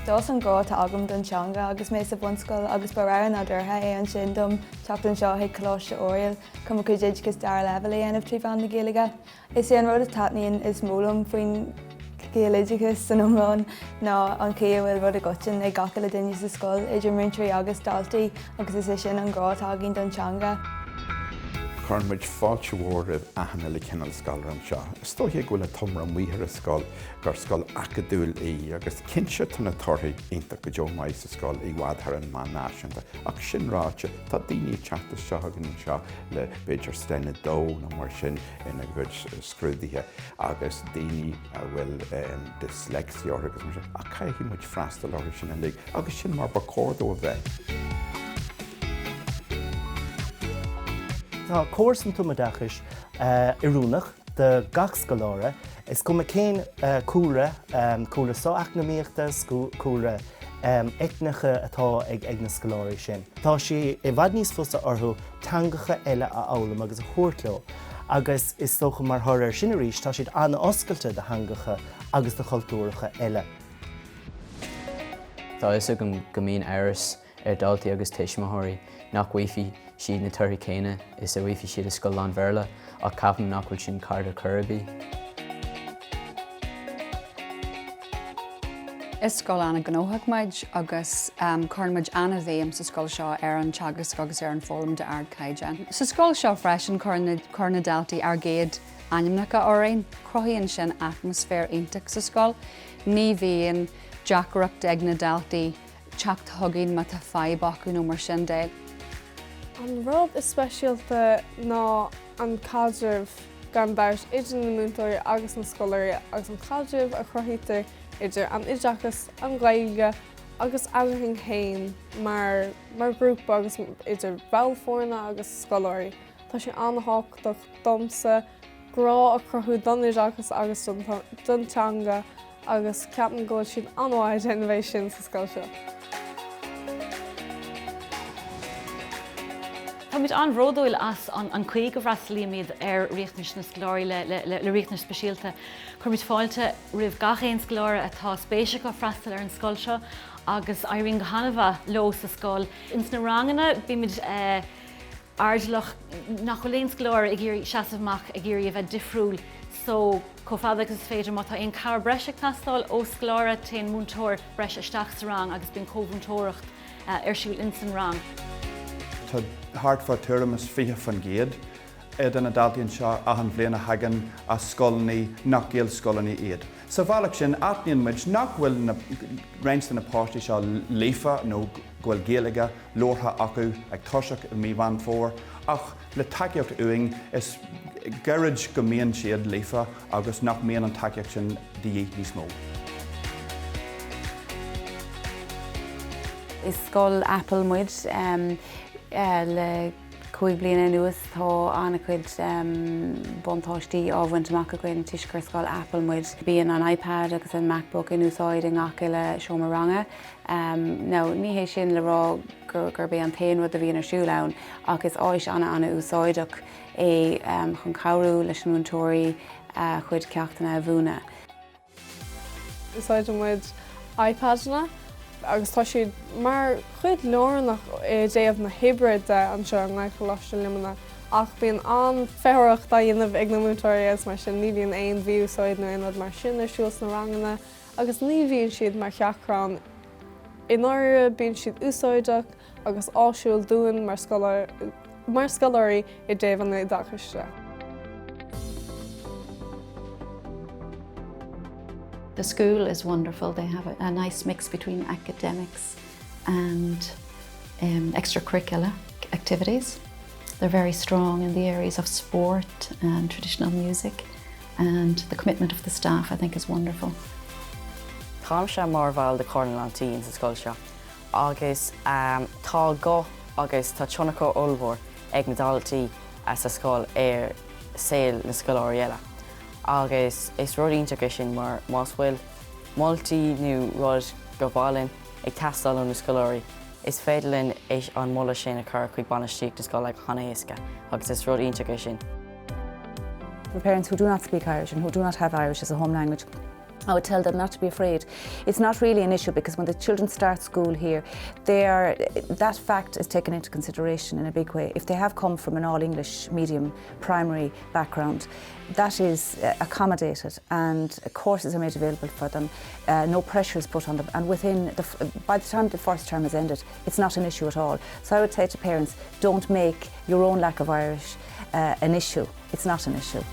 Dós an ngrá tá agam don teanga agus mé sa bunscoil agus baráin a dúrtha é an sin dom teachtain seo ag choláiste óireal cum go déid gus dar level aanamh trí bhean na Gaeilge. Is sé an rud a tatnaíonn is mólam faoin Gaeltacht san umrán ná an cé bhfuil rud a gotain ag gacha le duine sa scoil idir muinteoirí agus daltaí agus is sin an ngrá tágainn don teanga. Carnmuid fáilte mhór aithne le cineal scoláire an seo. Is tóthaí ag bhfuil tomra muothar a scoil gur scoil acadúil í agus cinse tanna torthaí ionta go dteo maith sa scoil i bhádthar an má náisiúnta. Ach sin ráite tá daoine teachta seo hagann seo le beidir stena dó nó mar sin ina gcuid scrúdaithe agus daoine bhfuil dyslexia agus mar sin. A caiithí muid freastal áir sin an agus sin mar ba córdó a bheith. Tá córas an tumoideachas Oiliúnach de gach scoláire is go cén cúra só eacnamaíochtas cúra eicneacha atá ag na scoláirí sin. Tá sé I bhfad níos fusa orthú teangacha eile a amhlaim agus a chóirceol agus is socha mar thoir sin arís tá siad anna oscailte de hangacha agus de chultúracha eile. Tá is go míon airas daltaí agus teismothirí nach bhfuil siad na tuirí céine is a bhfuil siad a scoil an bhéarla ach caithfim nach bhfuil sin card a cuirbí. Is scoil anna gnóthachmaid agus chuirmaid anna bhéim sa scoil seo ar an teagas agus ar an fólam de ard Creideann. Sa scoil seo freisin chuirna daltaí ar géad ainmneacha orainn, cruthaíonn sin atmosfér iontaach sa scoil, ní bhíonn deacracht ag na daltaí teacht thugainn má tá fadhb acu nó mar sin déag. An rud is speisialta ná an caidreamh gan bairt idir na múntóirí agus na scoláirí agus an caidreamh a chruthítear idir an idirachas an Gaeilge agus airthing hain mar grúp agus idir bhfuilfórna agus scoláirí. Tá sé anthachtaach domsa grá a chruthú don idirachas agus don teanga agus ceapan go siad anmhaid innovation sa scoil seo. Tá muid an Bhord Oideachais an chuig go bhreaslaíimiad ar riachtanas na scoláirí le riachtanas speisialta chur muid fáilte roimh gachéon scoláire atá spéise go freastal ar an scoil seo agus éiríonn go hanamh lo sa scoil. Ins na ranganna bí muid ardlach nach choléon scoláire ag iarraidh seasamach ag iarraidh a bheith difriúil so có fada agus is féidir má tá aon carr breise tastáil ó scoláire taon múntóir breise isteach sa rang agus bíonn chomhúntóireacht ar siúil in san rang. Tá hartfa tuairemas fiche fan géad den na daltaíonn seo a an bhléana hagan a scoilnaí nach gheall scoilnaí iad. Sa bhealach sin aithníonn muid nach bhfuil na réinsta na páistí seo léfa nó ghfuil Gaeilge lortha acu ag toiseach I mí bhain fór ach le takeíocht uing is gairid go mbíonn siad léfa agus nach mbíonn an takeíocht sin díí níos mó. Is scoil Apple muid le 5 bliana nuas tá anna chuid buntáistí ábhaint amach a chuin tuiscear scoil Apple muid bíonn an iPad agus an MacBook in úsáid in gach le seomar ranga. No, ní hé sin le rá gur bé an taon rud a bhíon ar siúil ann ach is áis anna úsáideach é chun cabhrú leis an múntóirí chuid ceachtainna a bhúna. Úsáid muid iPadna agus tá siad mar chuid learnach déobh na hybrid an seo an nGaelcholáiste limana ach bíonn an fearach a dhéanamh ag na múntóirí mar sin ní bhíonn aon bhí úsáid nó aon mar sin ar siúls na ranganna agus ní bhíonn siad mar cheachrán in áire bíonn siad úsáideach agus áisiúil dúin mar scoláirí I déobh na Gaeltachte. The school is wonderful. They have a nice mix between academics and extracurricular activities. They're very strong in the areas of sport and traditional music, and the commitment of the staff I think is wonderful. Táim sé mar bhfuil de Cornlantín sa scoil seo. Agus tá go agus tá tionacha olmhór ag na daltaí sa scoil ar saoil na scoláirí eile. Agus is rudínteach sin mar más bhfuil moltaí nó rud go bhálinn ag teastáil na scoláirí. Is féidirlinn éis an mula sin a chur chuig banistíocht na scoil ag chanaíosca, agus is rudínteach sin. For parents who do not speak Irish and who do not have Irish as a home language, I would tell them not to be afraid. It's not really an issue because when the children start school here, that fact is taken into consideration in a big way. If they have come from an all-English medium primary background, that is accommodated and courses are made available for them. No pressure is put on them, and by the time the first term is ended, it's not an issue at all. So I would say to parents, don't make your own lack of Irish an issue. It's not an issue.